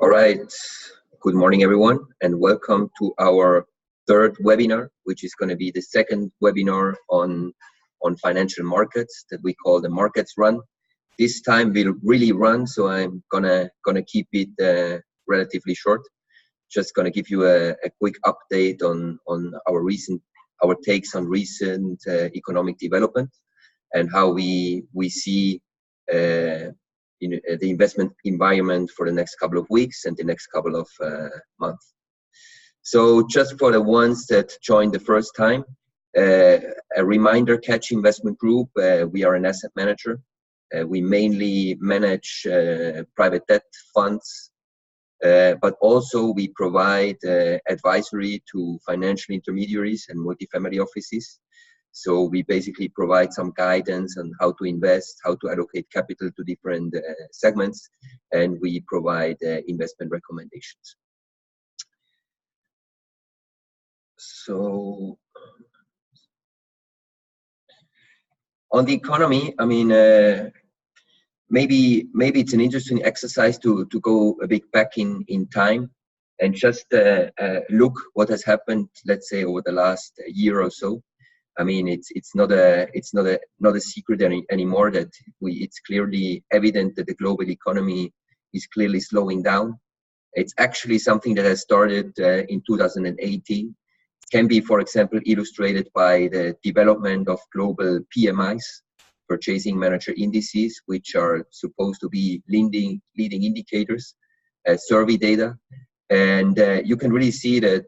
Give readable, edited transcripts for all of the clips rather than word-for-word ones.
All right. Good morning, everyone, and welcome to our third webinar, which is going to be the second webinar on financial markets that we call the Markets Run. This time we'll really run, so I'm gonna keep it relatively short. Just gonna give you a quick update on our takes on recent economic development and how we see the investment environment for the next couple of weeks and the next couple of months. So just for the ones that joined the first time, a reminder, Katch Investment Group, we are an asset manager. We mainly manage private debt funds, but also we provide advisory to financial intermediaries and multifamily offices. So we basically provide some guidance on how to invest, how to allocate capital to different segments, and we provide investment recommendations. So on the economy, I mean, maybe it's an interesting exercise to go a bit back in time and just look what has happened, let's say, over the last year or so. I mean, it's not a secret anymore that it's clearly evident that the global economy is clearly slowing down. It's actually something that has started in 2018. It can be, for example, illustrated by the development of global PMIs, purchasing manager indices, which are supposed to be leading indicators, survey data. And you can really see that,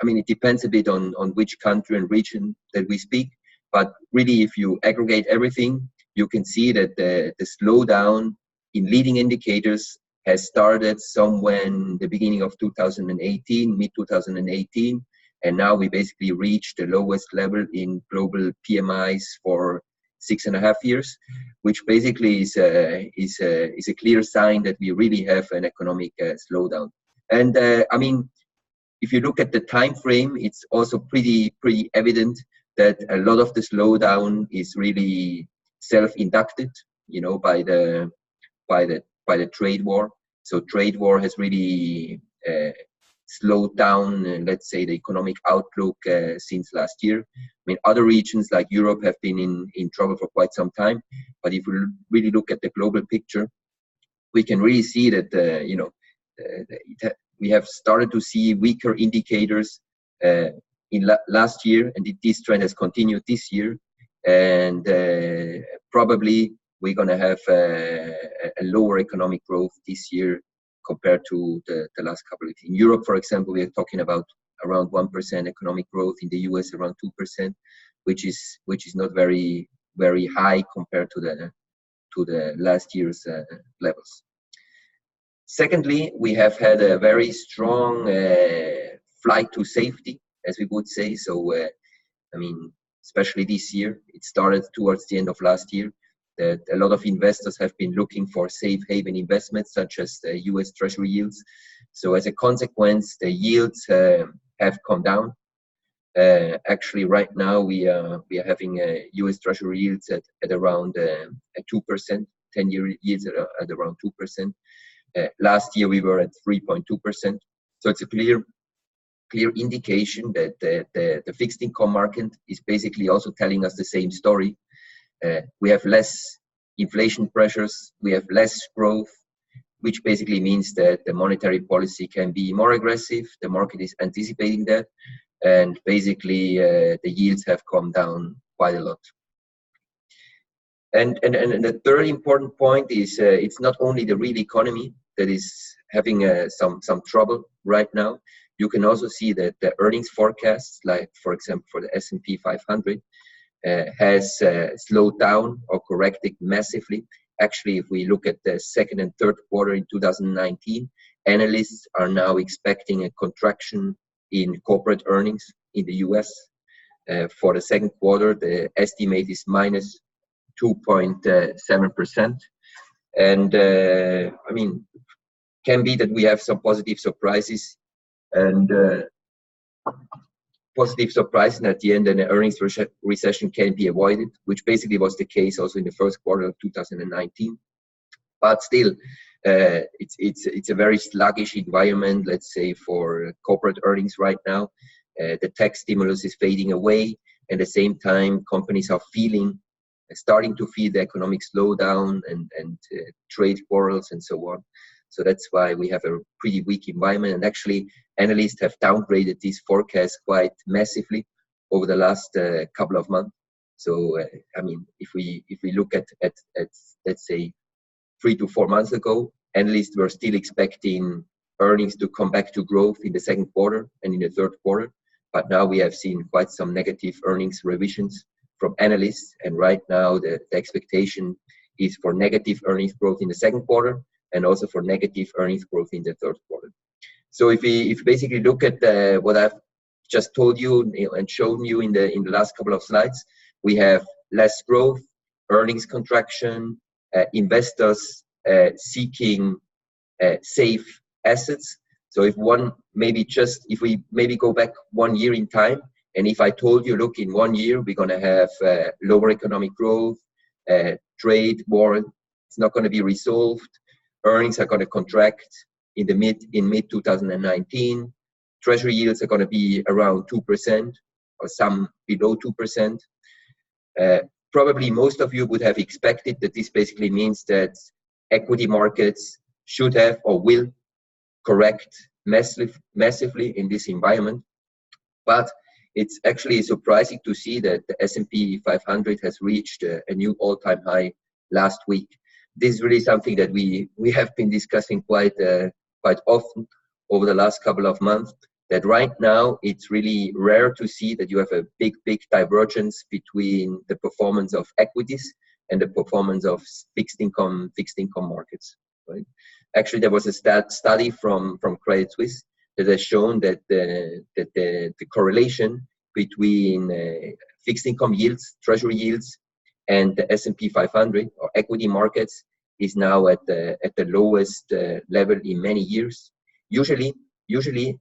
I mean, it depends a bit on which country and region that we speak, but really if you aggregate everything, you can see that the slowdown in leading indicators has started somewhere in the beginning of 2018, mid-2018, and now we basically reached the lowest level in global PMIs for 6.5 years, which basically is a clear sign that we really have an economic slowdown. And I mean, if you look at the time frame, it's also pretty evident that a lot of the slowdown is really self-inducted, by the trade war. So trade war has really slowed down, let's say, the economic outlook since last year. I mean, other regions like Europe have been in trouble for quite some time. But if we really look at the global picture, we can really see that, we have started to see weaker indicators in last year, and this trend has continued this year. And probably we're going to have a lower economic growth this year compared to the last couple of years. In Europe, for example, we are talking about around 1% economic growth. In the US, around 2%, which is not very high compared to the last year's levels. Secondly, we have had a very strong flight to safety, as we would say. So, I mean, especially this year, it started towards the end of last year, that a lot of investors have been looking for safe haven investments, such as the US Treasury yields. So as a consequence, the yields have come down. Actually, right now, we are having US Treasury yields at around 2%, 10-year yields at around 2%. Last year we were at 3.2%, so it's a clear indication that the fixed income market is basically also telling us the same story. We have less inflation pressures, we have less growth, which basically means that the monetary policy can be more aggressive. The market is anticipating that, and basically the yields have come down quite a lot. And the third important point is it's not only the real economy that is having some trouble right now. You can also see that the earnings forecasts, like for example for the S&P 500, has slowed down or corrected massively. Actually, if we look at the second and third quarter in 2019, analysts are now expecting a contraction in corporate earnings in the US. For the second quarter, the estimate is minus 2.7%. And I mean, can be that we have some positive surprises and positive surprise, and at the end, an earnings recession can be avoided, which basically was the case also in the first quarter of 2019. But still, It's a very sluggish environment, let's say, for corporate earnings right now. The tax stimulus is fading away, and at the same time, companies are starting to feel the economic slowdown and trade quarrels and so on. So that's why we have a pretty weak environment. And actually, analysts have downgraded these forecasts quite massively over the last couple of months. So I mean, if we look at let's say 3 to 4 months ago, analysts were still expecting earnings to come back to growth in the second quarter and in the third quarter. But now we have seen quite some negative earnings revisions from analysts. And right now the expectation is for negative earnings growth in the second quarter and also for negative earnings growth in the third quarter. So if we basically look at what I've just told you and shown you in the last couple of slides, we have less growth, earnings contraction, investors seeking safe assets. So if we maybe go back 1 year in time, and if I told you, look, in 1 year we're going to have lower economic growth, trade war, it's not going to be resolved, earnings are going to contract in mid 2019, treasury yields are going to be around 2% or some below 2%. Probably most of you would have expected that this basically means that equity markets should have or will correct massively in this environment. But it's actually surprising to see that the S&P 500 has reached a new all-time high last week. This is really something that we have been discussing quite often over the last couple of months, that right now it's really rare to see that you have a big divergence between the performance of equities and the performance of fixed income markets. Right? Actually, there was a study from Credit Suisse that has shown that the correlation between fixed income yields, treasury yields, and the S&P 500 or equity markets is now at the lowest level in many years. Usually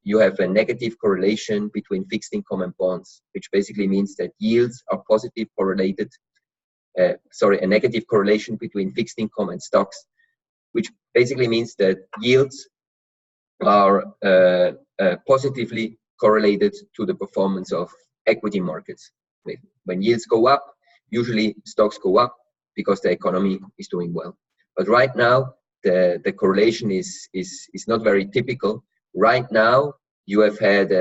you have a negative correlation between fixed income and bonds, which basically means that yields are positive correlated. A negative correlation between fixed income and stocks, which basically means that yields are positively correlated to the performance of equity markets. When yields go up, usually stocks go up because the economy is doing well. But right now, the correlation is not very typical. Right now, you have had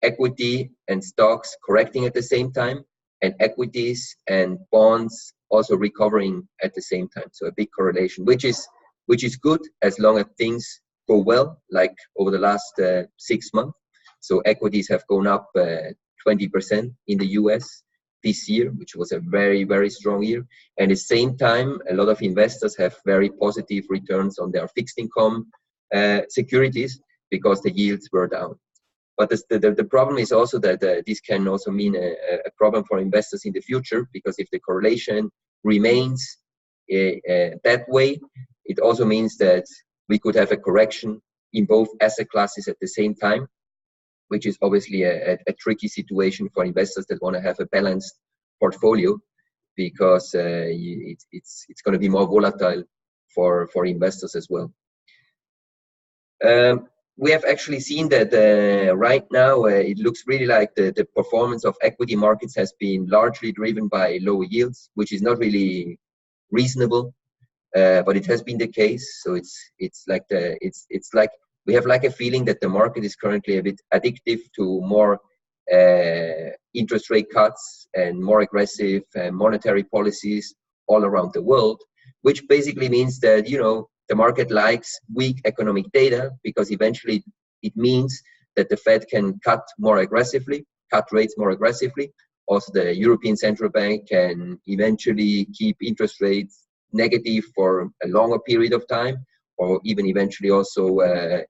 equity and stocks correcting at the same time, and equities and bonds also recovering at the same time. So a big correlation, which is good as long as things go well, like over the last 6 months. So equities have gone up 20% in the US this year, which was a very strong year. And at the same time, a lot of investors have very positive returns on their fixed income securities because the yields were down. But the problem is also that this can also mean a problem for investors in the future, because if the correlation remains that way, it also means that we could have a correction in both asset classes at the same time, which is obviously a tricky situation for investors that want to have a balanced portfolio, because it's going to be more volatile for investors as well. We have actually seen that right now it looks really like the performance of equity markets has been largely driven by lower yields, which is not really reasonable, but it has been the case. So it's like we have like a feeling that the market is currently a bit addictive to more interest rate cuts and more aggressive monetary policies all around the world, which basically means that, the market likes weak economic data, because eventually it means that the Fed can cut rates more aggressively. Also, the European Central Bank can eventually keep interest rates negative for a longer period of time, or even eventually also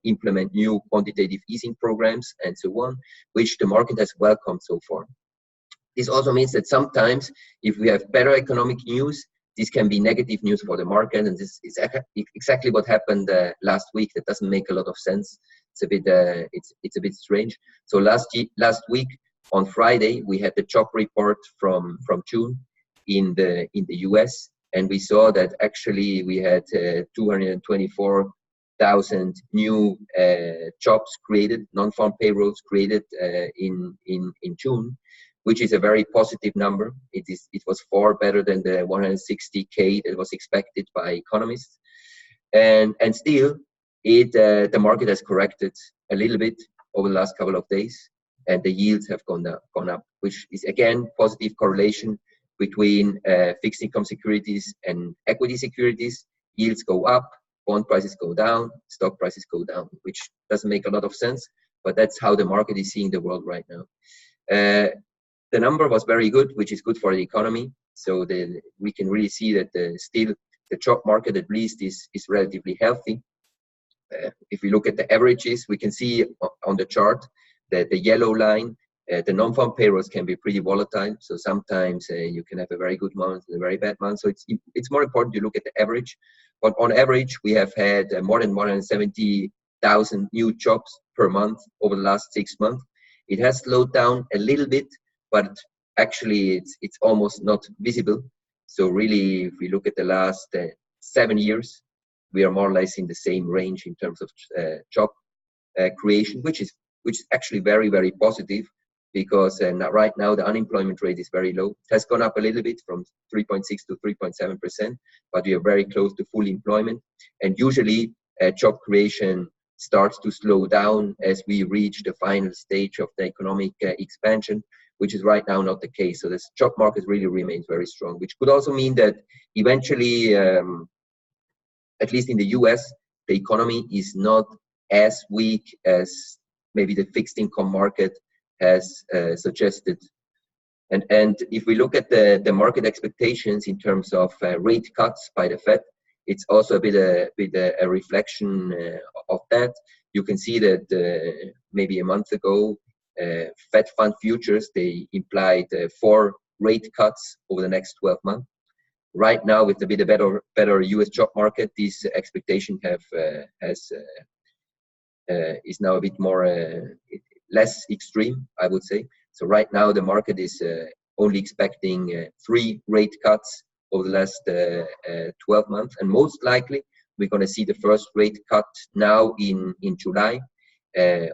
implement new quantitative easing programs and so on, which the market has welcomed so far. This also means that sometimes if we have better economic news, this can be negative news for the market, and this is exactly what happened last week. That doesn't make a lot of sense. It's a bit strange. So last week on Friday, we had the job report from June in the US, and we saw that actually we had 224,000 new jobs created, non-farm payrolls created in June, which is a very positive number. It was far better than the 160K that was expected by economists, and still the market has corrected a little bit over the last couple of days, and the yields have gone up, which is again positive correlation between fixed income securities and equity securities. Yields go up, bond prices go down, stock prices go down, which doesn't make a lot of sense, but that's how the market is seeing the world right now. The number was very good, which is good for the economy. So we can really see that still the job market at least is relatively healthy. If we look at the averages, we can see on the chart that the yellow line, the non-farm payrolls can be pretty volatile. So sometimes you can have a very good month and a very bad month. So it's more important to look at the average. But on average, we have had more than 170,000 new jobs per month over the last 6 months. It has slowed down a little bit, but actually it's almost not visible. So really, if we look at the last 7 years, we are more or less in the same range in terms of job creation, which is actually very, very positive, because right now the unemployment rate is very low. It has gone up a little bit from 3.6 to 3.7%, but we are very close to full employment. And usually job creation starts to slow down as we reach the final stage of the economic expansion, which is right now not the case. So this job market really remains very strong, which could also mean that eventually, at least in the US, the economy is not as weak as maybe the fixed income market has suggested. And if we look at the market expectations in terms of rate cuts by the Fed, it's also a bit a reflection of that. You can see that maybe a month ago, Fed fund futures, they implied 4 rate cuts over the next 12 months. Right now, with a bit better US job market, this expectation is now a bit more less extreme, I would say. So right now, the market is only expecting 3 rate cuts over the last 12 months, and most likely we're going to see the first rate cut now in July at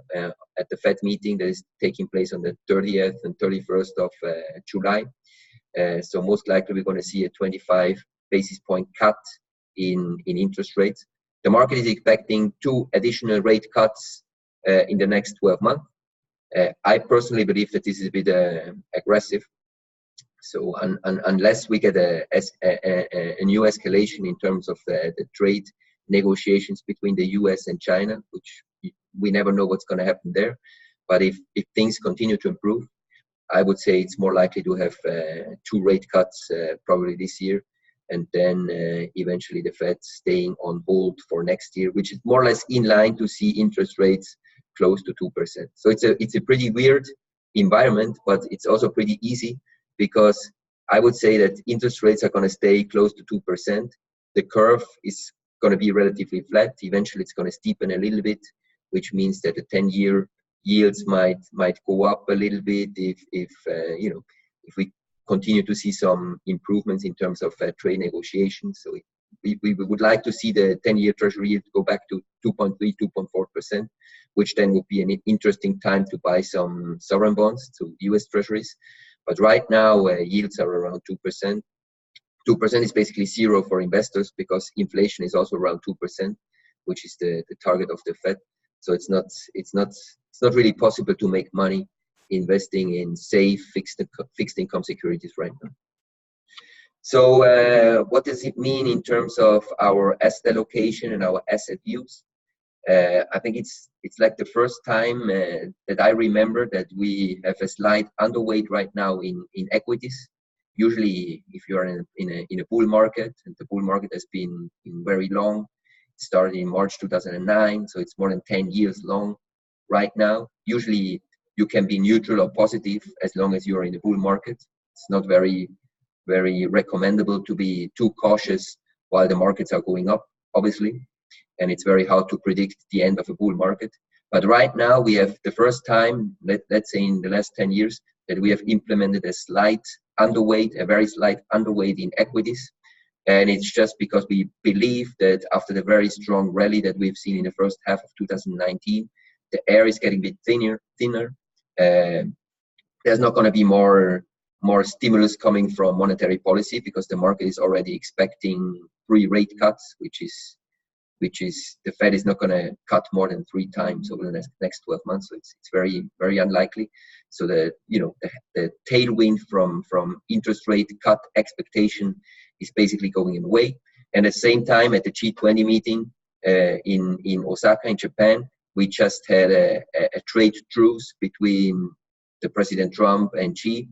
the Fed meeting that is taking place on the 30th and 31st of July. So most likely we're going to see a 25 basis point cut in interest rates. The market is expecting 2 additional rate cuts in the next 12 months. I personally believe that this is a bit aggressive. So unless we get a new escalation in terms of the trade negotiations between the US and China, which we never know what's going to happen there. But if things continue to improve, I would say it's more likely to have 2 rate cuts probably this year, and then eventually the Fed staying on hold for next year, which is more or less in line to see interest rates close to 2%. So it's a pretty weird environment, but it's also pretty easy, because I would say that interest rates are going to stay close to 2%. The curve is going to be relatively flat. Eventually it's going to steepen a little bit, which means that the 10-year yields might go up a little bit if we continue to see some improvements in terms of trade negotiations. So we would like to see the 10-year treasury yield go back to 2.3, 2.4%, which then would be an interesting time to buy some sovereign bonds, to US treasuries. But right now yields are around 2%. 2% is basically zero for investors, because inflation is also around 2%, which is the target of the Fed. So it's not really possible to make money investing in safe fixed income securities right now. So what does it mean in terms of our asset allocation and our asset use? I think it's like the first time that I remember that we have a slight underweight right now in equities. Usually, if you are in a bull market, and the bull market has been very long, it started in March 2009, so it's more than 10 years long right now. Usually, you can be neutral or positive as long as you are in the bull market. It's not very, very recommendable to be too cautious while the markets are going up, obviously. And it's very hard to predict the end of a bull market. But right now, we have the first time, let's say in the last 10 years, that we have implemented a very slight underweight in equities. And it's just because we believe that after the very strong rally that we've seen in the first half of 2019, the air is getting a bit thinner. There's not going to be more stimulus coming from monetary policy, because the market is already expecting 3 rate cuts, which is the Fed is not going to cut more than 3 times over the next 12 months. So it's very, very unlikely. So the tailwind from interest rate cut expectation is basically going away. And at the same time, at the G20 meeting in Osaka, in Japan, we just had a trade truce between the President Trump and Xi,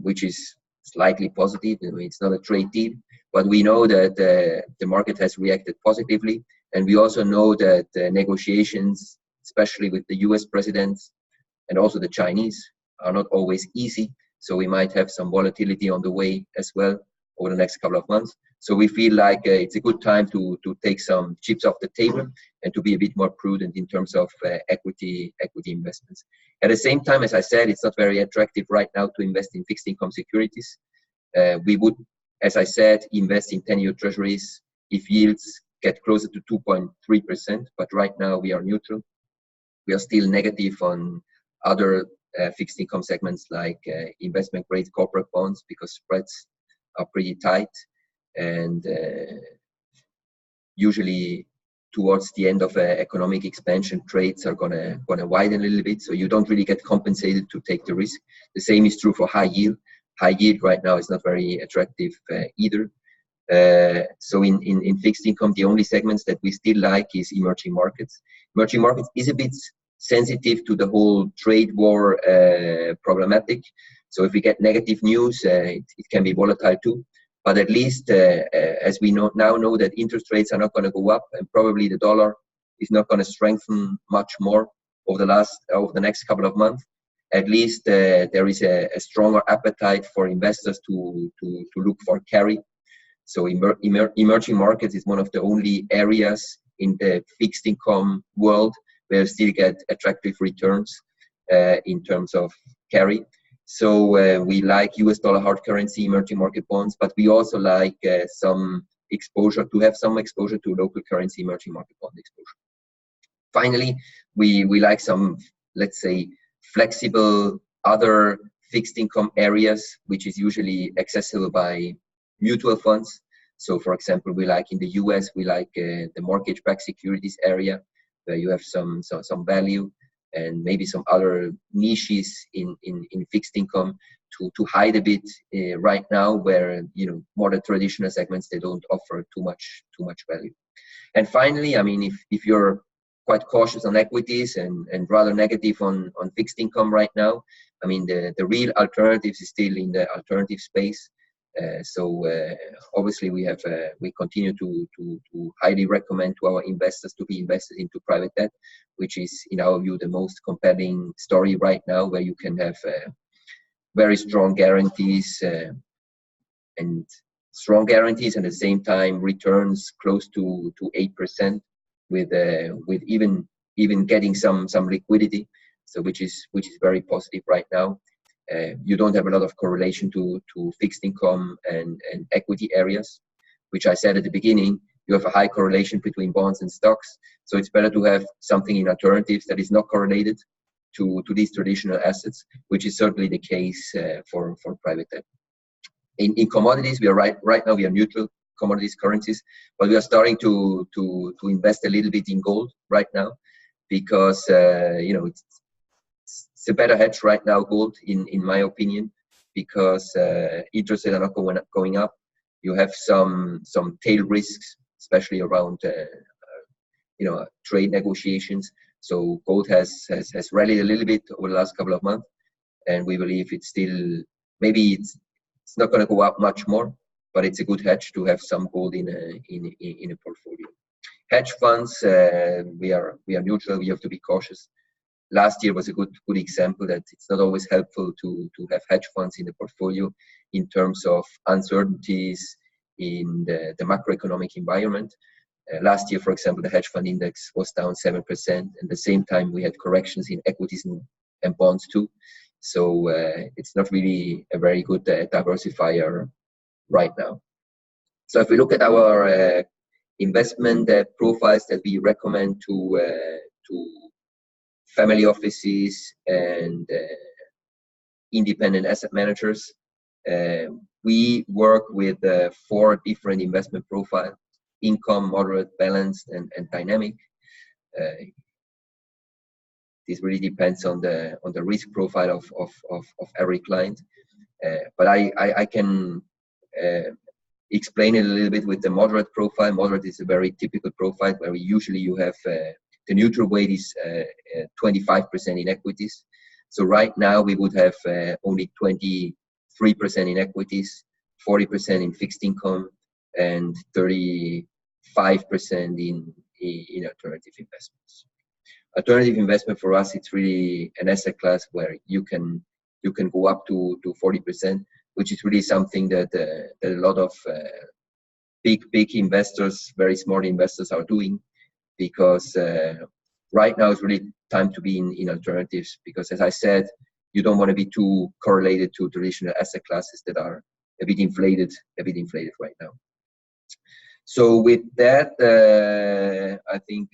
which is slightly positive. I mean, it's not a trade deal, but we know that the market has reacted positively. And we also know that negotiations, especially with the US president and also the Chinese, are not always easy. So we might have some volatility on the way as well over the next couple of months. So we feel like it's a good time to take some chips off the table and to be a bit more prudent in terms of equity investments. At the same time, as I said, it's not very attractive right now to invest in fixed income securities. We would, as I said, invest in 10-year treasuries if yields get closer to 2.3%, but right now we are neutral. We are still negative on other fixed income segments like investment grade corporate bonds, because spreads are pretty tight, and usually towards the end of economic expansion, trades are gonna widen a little bit, so you don't really get compensated to take the risk. The same is true for high yield. High yield right now is not very attractive either. So in fixed income, the only segments that we still like is emerging markets. Emerging markets is a bit sensitive to the whole trade war problematic. So if we get negative news, it can be volatile too. But at least, as we now know that interest rates are not going to go up, and probably the dollar is not going to strengthen much more over the next couple of months, at least there is a stronger appetite for investors to look for carry. So emerging markets is one of the only areas in the fixed income world where you still get attractive returns in terms of carry. So we like US dollar hard currency emerging market bonds, but we also like some exposure to local currency emerging market bond exposure. Finally, we like some, let's say, flexible other fixed income areas, which is usually accessible by mutual funds. So for example, we like in the US, we like the mortgage-backed securities area, where you have some value, and maybe some other niches in fixed income to hide a bit right now, where more the traditional segments, they don't offer too much value. And finally, I mean, if you're quite cautious on equities and rather negative on fixed income right now, I mean, the real alternatives is still in the alternative space. So obviously we continue to highly recommend to our investors to be invested into private debt, which is in our view the most compelling story right now, where you can have very strong guarantees and at the same time returns close to 8% with even getting some liquidity, so which is very positive right now. You don't have a lot of correlation to fixed income and equity areas, which I said at the beginning. You have a high correlation between bonds and stocks, so it's better to have something in alternatives that is not correlated to these traditional assets, which is certainly the case for private debt. In commodities, we are right now we are neutral commodities currencies, but we are starting to invest a little bit in gold right now, because it's a better hedge right now, gold, in my opinion, because interest rates are not going up. You have some tail risks, especially around trade negotiations. So gold has rallied a little bit over the last couple of months, and we believe it's still, maybe it's not going to go up much more, but it's a good hedge to have some gold in a portfolio. Hedge funds, we are neutral. We have to be cautious. Last year was a good example that it's not always helpful to have hedge funds in the portfolio in terms of uncertainties in the macroeconomic environment. Last year, for example, the hedge fund index was down 7%. At the same time, we had corrections in equities and bonds too. So it's not really a very good diversifier right now. So if we look at our investment profiles that we recommend to family offices and independent asset managers, we work with 4 different investment profiles: income, moderate, balanced, and dynamic. This really depends on the risk profile of every client. But I can explain it a little bit with the moderate profile. Moderate is a very typical profile where usually you have the neutral weight is 25% in equities. So right now we would have only 23% in equities, 40% in fixed income, and 35% in alternative investments. Alternative investment for us, it's really an asset class where you can go up to 40%, which is really something that a lot of big investors, very smart investors are doing, because right now it's really time to be in alternatives, because as I said, you don't want to be too correlated to traditional asset classes that are a bit inflated right now. So with that, I think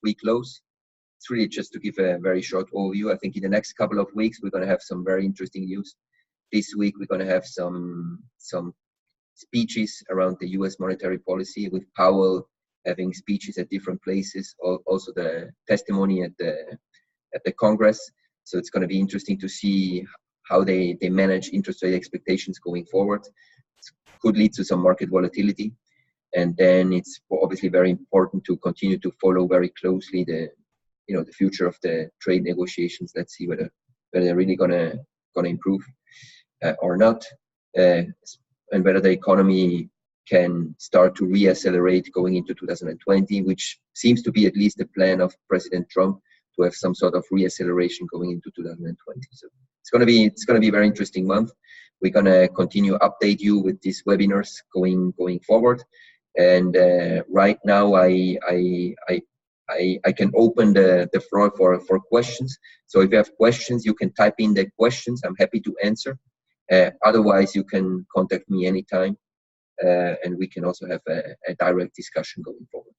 we close. It's really just to give a very short overview. I think in the next couple of weeks, we're going to have some very interesting news. This week, we're going to have some speeches around the U.S. monetary policy, with Powell having speeches at different places, also the testimony at the Congress. So it's going to be interesting to see how they manage interest rate expectations going forward. It could lead to some market volatility. And then it's obviously very important to continue to follow very closely the future of the trade negotiations. Let's see whether they're really gonna improve or not, and whether the economy can start to reaccelerate going into 2020, which seems to be at least the plan of President Trump, to have some sort of reacceleration going into 2020. So it's gonna be a very interesting month. We're gonna continue update you with these webinars going forward. And right now, I can open the floor for questions. So if you have questions, you can type in the questions. I'm happy to answer. Otherwise, you can contact me anytime, and we can also have a direct discussion going forward.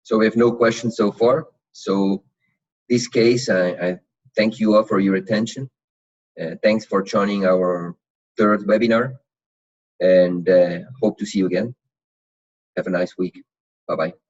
So we have no questions so far. So this case, I thank you all for your attention. Thanks for joining our 3rd webinar, and hope to see you again. Have a nice week. Bye-bye.